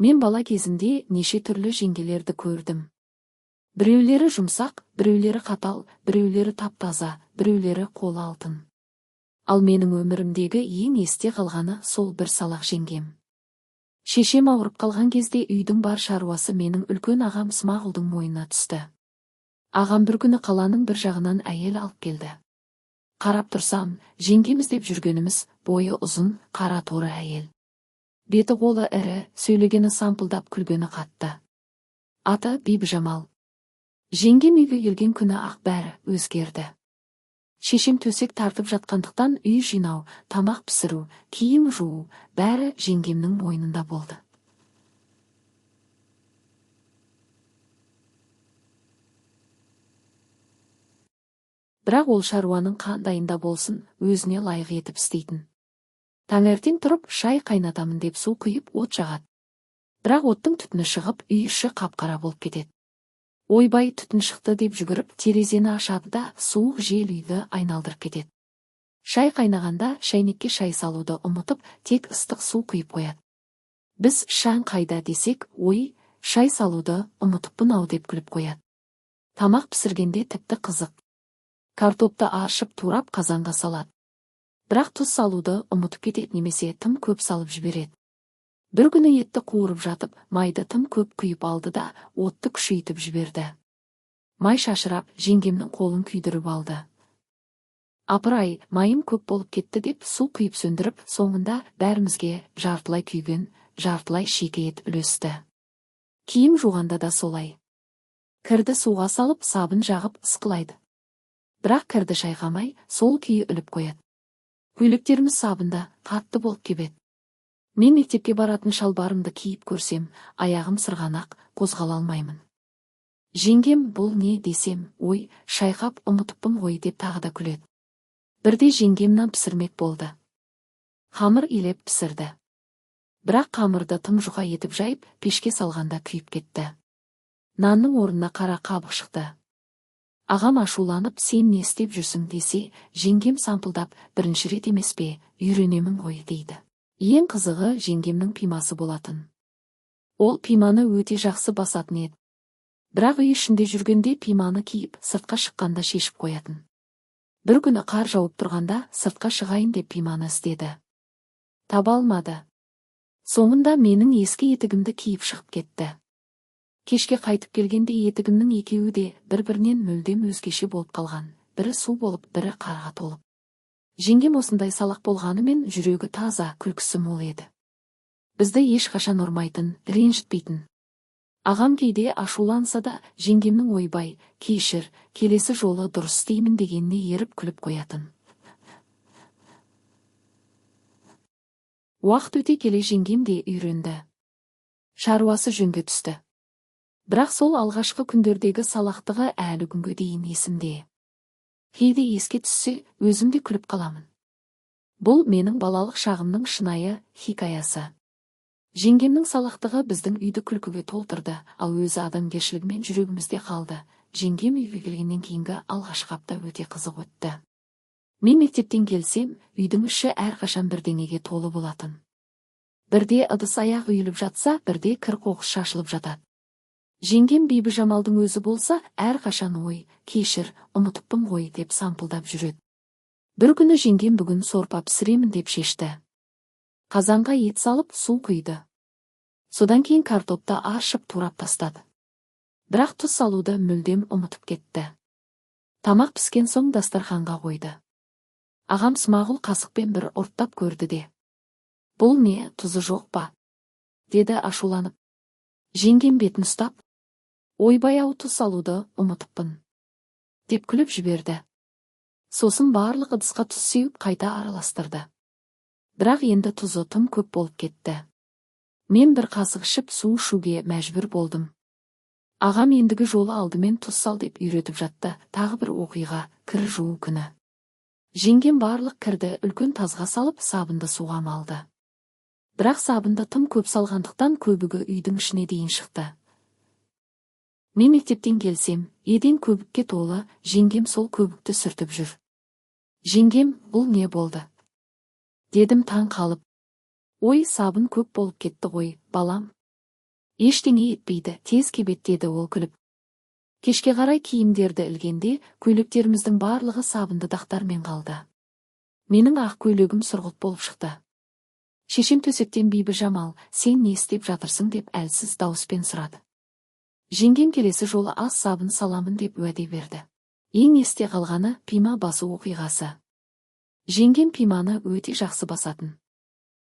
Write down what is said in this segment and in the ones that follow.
Мен бала кезімде неше түрлі жеңгелерді көрдім. Біреулері жұмсақ, біреулері қатал, біреулері тап-таза, біреулері қолы алтын. Ал менің өмірімдегі ең есте қалғаны сол бір салақ жеңгем. Шешем ауырып қалған кезде үйдің бар шаруасы менің үлкен ағам Смағұлдың мойнына түсті. Ағам бір күні қаланың бір жағынан әйел алып келді. Қарап тұрсам, жеңгеміз деп жүргеніміз бойы ұзын, қара торы әйел. Беті қолы ірі, сөйлегені сампылдап, күлгені қатты. Аты Бибіжамал. Жеңгем үйге келген күні ақ бәрі өзгерді. Шешем төсек тартып жатқандықтан үй жинау, тамақ пісіру, киім жуу, бәрі жеңгемнің мойнында болды. Бірақ ол шаруаның қандайында болсын, өзіне лайық етіп істейтін. Таңертең тұрып, шай қайнатамын деп су құйып от жағады. Бірақ оттың түтіні шығып, үй іші қап-қара болып кетеді. Ойбай, түтін шықты деп жүгіріп, терезені ашады да суық жел үйді айналдырып кетеді. Шай қайнағанда шайнекке шай салуды ұмытып, тек ыстық су құйып қояды. Біз шаң қайда десек, ой, шай салуды ұмытыппын-ау деп күліп қояды. Тамақ пісіргенде тіпті қызық. Картопты аршып турап қазанға салады. Бірақ тұз салуды ұмытып кетеді немесе тым көп салып жібереді. Бір күні етті қуырып жатып, майды тым көп құйып алды да отты күшейтіп жіберді. Май шашырап, жеңгемнің қолын күйдіріп алды. Апыр-ай, майым көп болып кетті деп су құйып сөндіріп, соңында бәрімізге жартылай күйген, жартылай шеке етіп үлесті. Киім жуғанда да солай. Кірді суға салып, сабын жағып ысқылайды. Бірақ кірді шайқамай, сол күйі үліп қояды. Көйлектеріміз сабында қатты болып кебеді. Мен мектепке баратын шалбарымды киіп көрсем, аяғым сырғанақ, қозғала алмаймын. Жеңгем бұл не десем, ой, шайқап ұмытыппын ғой деп тағы да күледі. Бірде жеңгем нан пісірмек болды. Қамыр илеп пісірді. Бірақ қамырды тым жұқа етіп жайып, пешке салғанда күйіп кетті. Нанның орнына қара қабық шықты. Ағам ашуланып, сен не істеп жүрсің десе, жеңгем сампылдап, бірінші рет емес пе, үйренемін ғой дейді. Ең қызығы жеңгемнің пимасы болатын. Ол пиманы өте жақсы басатын еді. Бірақ үй ішінде жүргенде пиманы киіп, сыртқа шыққанда шешіп қоятын. Бір күні қар жауып тұрғанда сыртқа шығайын деп пиманы іздеді. Таба алмады. Соңында менің ескі етігімді киіп шығып кетті. Кешке қайтып келгенде етігімнің екеуі де бір-бірінен мүлдем өзгеше болып қалған. Бірі су болып, бірі қарға толып. Жеңгем осындай салақ болғанымен жүрегі таза, күлкісі мол еді. Бізді ешқашан ұрмайтын, ренжітпейтін. Ағам кейде ашуланса да, жеңгемнің ойбай, кешір, келесі жолы дұрыс істеймін дегеніне еріп күліп қоятын. Уақыт өте келе жеңгем де үйренді. Шаруасы жөнге түсті. Бірақ сол алғашқы күндердегі салақтығы әлі күнге дейін есімде. Кейде еске түссе, өзім де күліп қаламын. Бұл менің балалық шағымның шынайы хикаясы. Жеңгемнің салақтығы біздің үйді күлкіге толтырды, ал өзі адамгершілігімен жүрегімізде қалды. Жеңгем үйге келгеннен кейінгі алғашқы апта өте қызық өтті. Мен мектептен келсем, үйдің іші әрқашан бірдеңеге толы болатын. Бірде ыдыс аяқ үйіліп жатса, бірде кір қоқыс шашылып жатады. Жеңгем Бибіжамалдың өзі болса, әрқашан ой, кешір, ұмытыппын ғой деп сампылдап жүреді. Бір күні жеңгем бүгін сорпа пісіремін деп шешті. Қазанға ет салып, су құйды. Содан кейін картопты аршып турап тастады. Бірақ тұз салуды мүлдем ұмытып кетті. Тамақ піскен соң дастарханға қойды. Ағам Смағұл қасықпен бір ұрттап көрді де. Бұл не, тұзы жоқ па? Деді ашуланып. Жеңгем бетін ұстап, ойбай-ау, тұз салуды ұмытыппын деп күліп жіберді. Сосын барлық ыдысқа тұз сеуіп қайта араластырды. Бірақ енді тұзы тым көп болып кетті. Мен бір қасық ішіп су ішуге мәжбүр болдым. Ағам ендігі жолы алдымен тұз сал деп үйретіп жатты. Тағы бір оқиға, кір жуу күні. Жеңгем барлық кірді үлкен тазға салып, сабынды суға малды. Бірақ сабынды тым көп салғандықтан көбігі үйдің ішіне дейін шықты. Мен мектептен келсем, еден көбікке толы, жеңгем сол көбікті сүртіп жүр. Жеңгем, бұл не болды? Дедім таң қалып. Ой, сабын көп болып кетті ғой, балам. Ештеңе етпейді, тез кебет, деді ол күліп. Кешке қарай киімдерді ілгенде, көйлектеріміздің барлығы сабынды дақтармен қалды. Менің ақ көйлегім сұрғылт болып шықты. Шешем төсектен Бибі Жамал, сен не істеп жатырсың деп әлсіз дауыспен сұрады. Жеңгем келесі жолы аз сабын саламын деп уәде берді. Ең есте қалғаны пима басу оқиғасы. Жеңгем пиманы өте жақсы басатын.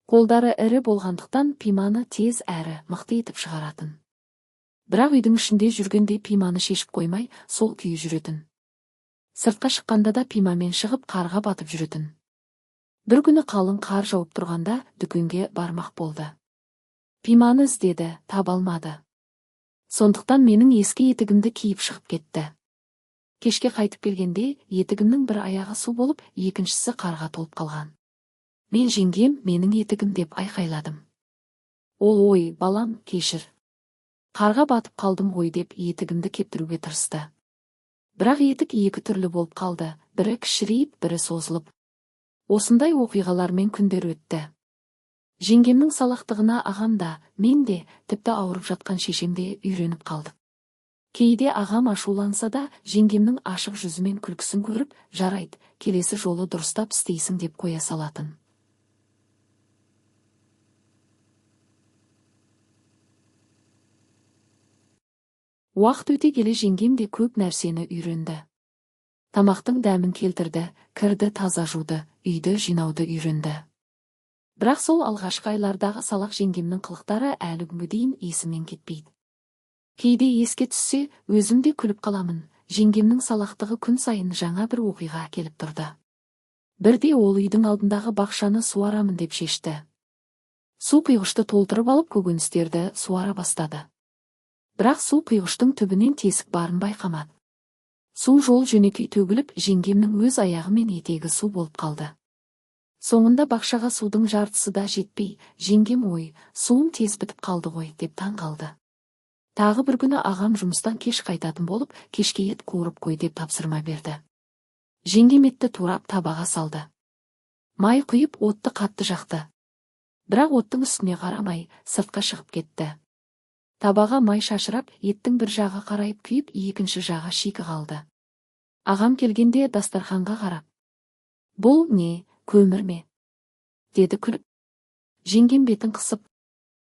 Қолдары ірі болғандықтан пиманы тез әрі мықты етіп шығаратын. Бірақ үйдің ішінде жүргенде пиманы шешіп қоймай, сол күйі жүретін. Сыртқа шыққанда да пимамен шығып қарға батып жүретін. Бір күні қалың қар жауып тұрғанда дүкенге бармақ болды. Пиманы іздеді, таба алмады. Сондықтан менің ескі етігімді киіп шығып кетті. Кешке қайтып келгенде етігімнің бір аяғы су болып, екіншісі қарға толып қалған. Мен жеңгем менің етігім деп айқайладым. Ол, ой, балам, кешір. Қарға батып қалдым ғой деп етігімді кептіруге тырысты. Бірақ етік екі түрлі болып қалды, бірі кішірейіп, бірі созылып. Осындай оқиғалармен күндер өтті. Жеңгемнің салақтығына ағам да, мен де, тіпті ауырып жатқан шешем де үйреніп қалдық. Кейде ағам ашуланса да, жеңгемнің ашық жүзімен күлкісін көріп, жарайды, келесі жолы дұрыстап істейсің деп қоя салатын. Уақыт өте келе жеңгем де көп нәрсені үйренді. Тамақтың дәмін келтірді, кірді таза жуды, үйді жинауды үйренді. Бірақ сол алғашқы айлардағы салақ жеңгемнің қылықтары әлі күнге дейін есімнен кетпейді. Кейде еске түссе, өзім де күліп қаламын. Жеңгемнің салақтығы күн сайын жаңа бір оқиға әкеліп тұрды. Бірде ол үйдің алдындағы бақшаны суарамын деп шешті. Су құйғышты толтырып алып көкөністерді суара бастады. Бірақ су құйғыштың түбінен тесік барын байқамады. Су жол жөнекей төгіліп, жеңгемнің өз аяғы мен етегі су болып қалды. Соңында бақшаға судың жартысы да жетпей, жеңгем ой, суым тез бітіп қалды ғой деп таң қалды. Тағы бір күні ағам жұмыстан кеш қайтатын болып, кешке ет қуырып қой деп тапсырма берді. Жеңгем етті турап табаға салды. Май құйып отты қатты жақты. Бірақ оттың үстіне қарамай, сыртқа шығып кетті. Табаға май шашырап, еттің бір жағы қарайып күйіп, екінші жағы шикі қалды. Ағам келгенде дастарханға қарап, бұл не, көмір ме? Деді күліп. Жеңгем бетін қысып,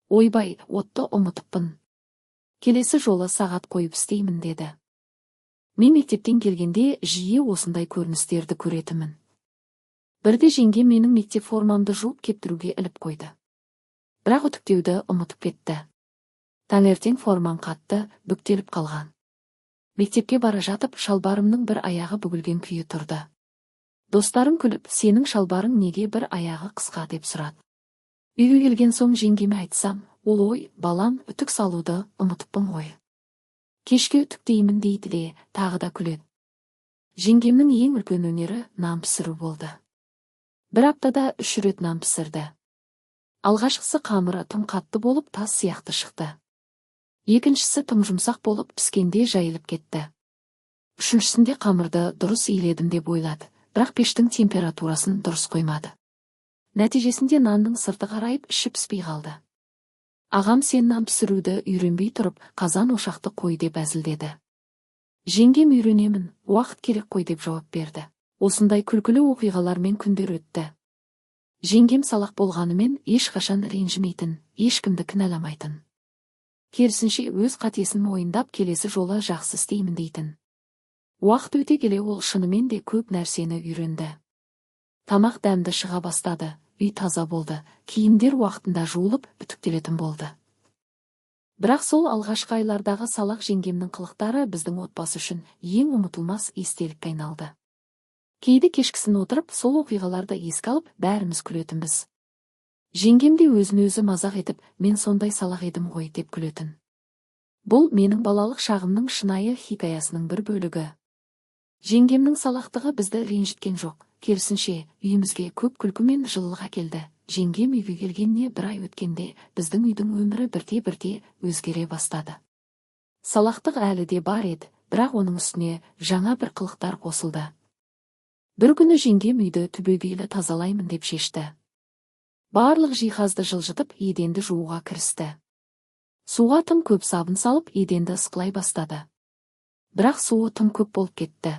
ойбай, отты ұмытыппын. Келесі жолы сағат қойып істеймін, деді. Мен мектептен келгенде жиі осындай көріністерді көретімін. Бірде жеңгем менің мектеп формамды жуып кептіруге іліп қойды. Бірақ үтіктеуді ұмытып кетті. Таңертең формам қатты, бүктеліп қалған. Мектепке бара жатып, шалбарымның бір аяғы бүгілген күйі тұрды. Достарым күліп, сенің шалбарың неге бір аяғы қысқа деп сұрады. Үйге келген соң жеңгеме айтсам, ол ой, балам, үтік салуды ұмытыппын ғой. Кешке үтіктеймін дейді де, тағы да күледі. Жеңгемнің ең үлкен өнері нан пісіру болды. Бір аптада 3 рет нан пісірді. Алғашқысы қамыры тым қатты болып тас сияқты шықты. Екіншісі тым жұмсақ болып піскенде жайылып кетті. Үшіншісінде қамырды дұрыс иіледім деп ойлады, бірақ пештің температурасын дұрыс қоймады. Нәтижесінде нанның сырты қарайып, іші піспей қалды. Ағам сен нан пісіруді үйренбей тұрып, қазан ошақты қой деп әзілдеді. Жеңгем үйренемін, уақыт керек қой деп жауап берді. Осындай күлкілі оқиғалармен күндер өтті. Жеңгем салақ болғанымен ешқашан ренжімейтін, ешкімді кінәламайтын. Керісінше өз қатесін мойындап, келесі жолы жақсы істеймін дейтін. Уақыт өте келе ол шынымен де көп нәрсені үйренді. Тамақ дәмді шыға бастады, үй таза болды, киімдер уақытында жуылып, үтіктелетін болды. Бірақ сол алғашқы айлардағы салақ жеңгемнің қылықтары біздің отбасы үшін ең ұмытылмас естелікке айналды. Кейде кешкісін отырып, сол оқиғаларды еске алып, бәріміз күлетінбіз. Жеңгем де өзін-өзі мазақ етіп, мен сондай салақ едім ғой деп күлетін. Бұл менің балалық шағымның шынайы хикаясының бір бөлігі. Жеңгемнің салақтығы бізді ренжіткен жоқ, керісінше, үйімізге көп күлкі мен жылылық әкелді. Жеңгем үйге келгеніне бір ай өткенде, біздің үйдің өмірі бірте-бірте өзгере бастады. Салақтық әлі де бар еді, бірақ оның үстіне жаңа бір қылықтар қосылды. Бір күні жеңгем үйді түбегейлі тазалаймын деп шешті. Барлық жиһазды жылжытып, еденді жууға кірісті. Суға тым көп сабын салып, еденді ысқылай бастады. Бірақ суы тым көп болып кетті.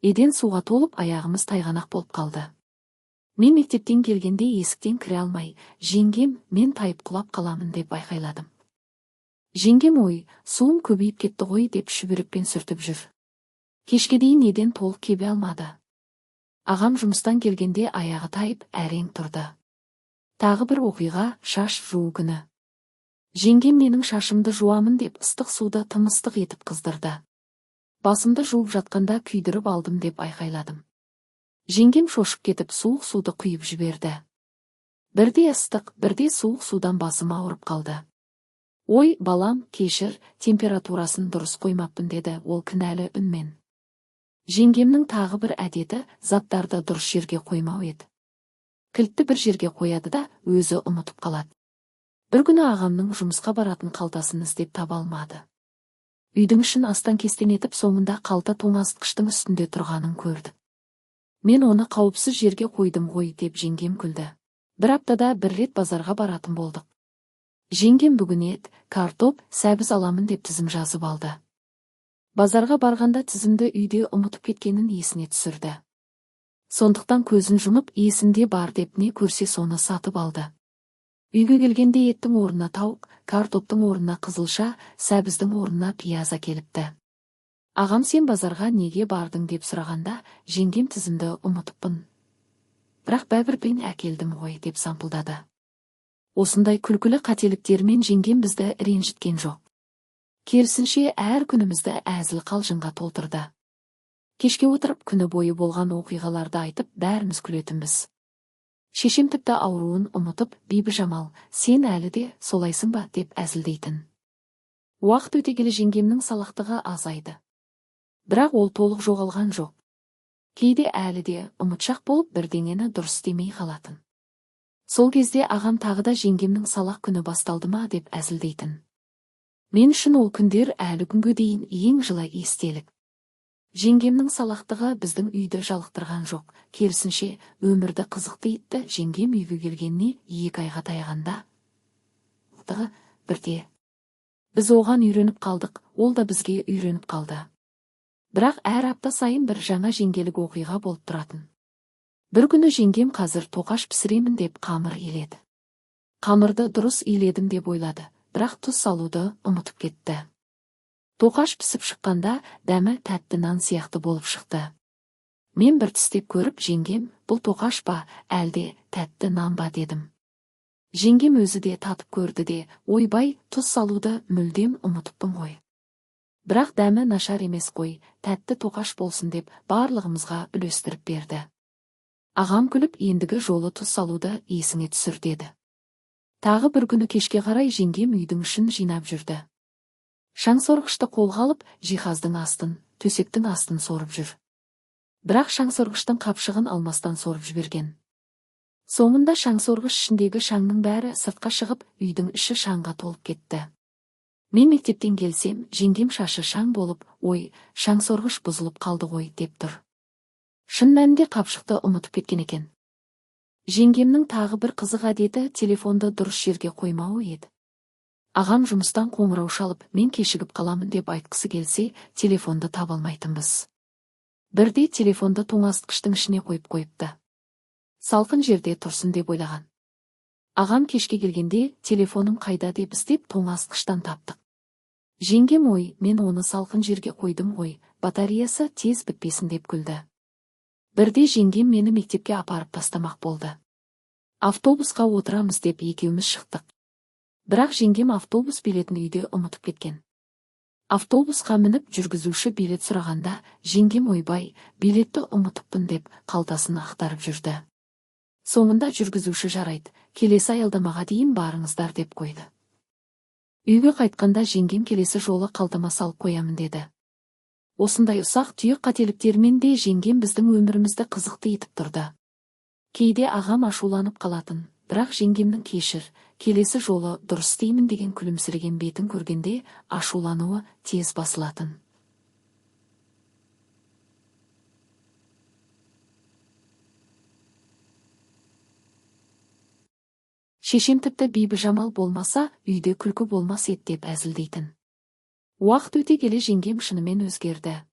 Еден суға толып, аяғымыз тайғанақ болып қалды. Мен мектептен келгенде есіктен кіре алмай, жеңгем, мен тайып құлап қаламын деп айқайладым. Жеңгем, ой, суым көбейіп кетті ғой деп шүберекпен сүртіп жүр. Кешке дейін еден толық кебе алмады. Ағам жұмыстан келгенде аяғы тайып, әрең тұрды. Тағы бір оқиға, шаш жуу күні. Жеңгем менің шашымды жуамын деп ыстық суды тым ыстық етіп қыздырды. Басымды жуып жатқанда күйдіріп алдым деп айқайладым. Жеңгем шошып кетіп суық суды құйып жіберді. Бірде ыстық, бірде суық судан басым ауырып қалды. Ой, балам, кешір, температурасын дұрыс қоймаппын деді ол кінәлі үнмен. Жеңгемнің тағы бір әдеті заттарды дұрыс жерге қоймау еді. Кілтті бір жерге қояды да өзі ұмытып қалады. Бір күні ағамның жұмысқа баратын қалтасын іздеп таба алмады. Үйдің ішін астан кестен етіп, соңында қалта тоңазытқыштың үстінде тұрғанын көрді. Мен оны қауіпсіз жерге қойдым ғой деп жеңгем күлді. Бір аптада бір рет базарға баратын болдық. Жеңгем бүгін ет, картоп, сәбіз аламын деп тізім жазып алды. Базарға барғанда тізімді үйде ұмытып кеткенін есіне түсірді. Сондықтан көзін жұмып, есімде бар деп не көрсе соны сатып алды. Үйге келгенде еттің орнына тауық, картоптың орнына қызылша, сәбіздің орнына пияз әкеліпті. Ағам, сен базарға неге бардың деп сұрағанда, жеңгем тізімді ұмытыппын. Бірақ бәбірпен әкелдім ғой деп сампылдады. Осындай күлкілі қателіктермен жеңгем бізді ренжіткен жоқ. Керісінше әр күнімізді әзіл қалжыңға толтырды. Кешке отырып күні бойы болған оқиғаларды айтып, бәріміз күлетінбіз. Шешем тіпті ауруын ұмытып, Бибіжамал, сен әлі де солайсың ба деп әзілдейтін. Уақыт өте келе жеңгемнің салақтығы азайды. Бірақ ол толық жоғалған жоқ. Кейде әлі де ұмытшақ болып бірдеңені дұрыс демей қалатын. Сол кезде ағам тағы да жеңгемнің салақ күні басталды ма деп әзілдейтін. Мен үшін ол күндер әлі күнге дейін ең жылы естелік. Жеңгемнің салақтығы біздің үйді жалықтырған жоқ, керісінше өмірді қызықты етті. Жеңгем үйге келгеніне 2 айға таяғанда бірде біз оған үйреніп қалдық, ол да бізге үйреніп қалды. Бірақ әр апта сайын бір жаңа жеңгелік оқиға болып тұратын. Бір күні жеңгем қазір тоқаш пісіремін деп қамыр иледі. Қамырды дұрыс иледім деп ойлады, бірақ тұз салуды ұмытып кетті. Тоқаш пісіп шыққанда дәмі тәтті нан сияқты болып шықты. Мен бір тістеп көріп, жеңгем, бұл тоқаш па, әлде тәтті нан ба дедім. Жеңгем өзі де татып көрді де, ойбай, тұз салуды мүлдем ұмытыппын ғой. Бірақ дәмі нашар емес қой, тәтті тоқаш болсын деп барлығымызға үлестіріп берді. Ағам күліп, ендігі жолы тұз салуды есіңе түсір деді. Тағы бір күні кешке қарай жеңгем үйдің ішін жинап жүрді. Шаңсорғышты қолға алып, жиһаздың астын, төсектің астын сорып жүр. Бірақ шаңсорғыштың қапшығын алмастан сорып жіберген. Соңында шаңсорғыш ішіндегі шаңның бәрі сыртқа шығып, үйдің іші шаңға толып кетті. Мен мектептен келсем, жеңгем шашы шаң болып, ой, шаңсорғыш бұзылып қалды ғой деп тұр. Шын мәнінде қапшықты ұмытып кеткен екен. Жеңгемнің тағы бір қызық әдеті телефонды дұрыс жерге қоймауы еді. Ағам жұмыстан қоңырау шалып, мен кешігіп қаламын деп айтқысы келсе, телефонды таба алмайтынбыз. Бірде телефонды тоңазытқыштың ішіне қойыпты. Салқын жерде тұрсын деп ойлаған. Ағам кешке келгенде, телефоным қайда деп іздеп тоңазытқыштан таптық. Жеңгем, ой, мен оны салқын жерге қойдым ғой, батареясы тез бітпесін деп күлді. Бірде жеңгем мені мектепке апарып тастамақ болды. Автобусқа отырамыз деп екеуміз шықтық. Бірақ жеңгем автобус билетін үйде ұмытып кеткен. Автобусқа мініп жүргізуші билет сұрағанда, жеңгем, ойбай, билетті ұмытыппын деп қалтасын ақтарып жүрді. Соңында жүргізуші, жарайды, келесі аялдамаға дейін барыңыздар деп қойды. Үйге қайтқанда жеңгем келесі жолы қалтама салып қоямын деді. Осындай ұсақ түйек қателіктермен де жеңгем біздің өмірімізді қызықты етіп тұрды. Кейде ағам ашуланып қалатын, бірақ жеңгемнің кешір, келесі жолы дұрыс істеймін деген күлімсіреген бетін көргенде ашулануы тез басылатын. Шешем тіпті бейбіжамал болмаса, үйде күлкі болмас ет деп әзілдейтін. Уақыт өте келе жеңгем шынымен өзгерді.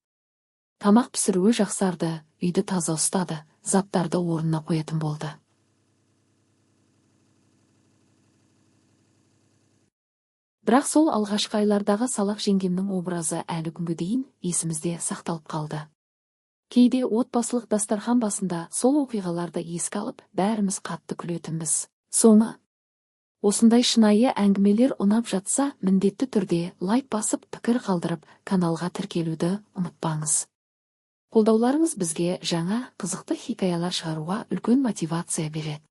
Тамақ пісіруі жақсарды, үйді таза ұстады, заттарды орнына қоятын болды. Бірақ сол алғашқы айлардағы салақ жеңгемнің образы әлі күнге дейін есімізде сақталып қалды. Кейде отбасылық дастархан басында сол оқиғаларды еске алып, бәріміз қатты күлетінбіз. Соңы. Осындай шынайы әңгімелер ұнап жатса, міндетті түрде лайк басып, пікір қалдырып, каналға тіркелуді ұмытпаңыз. Қолдауларыңыз бізге жаңа, қызықты хикаялар шығаруға үлкен мотивация береді.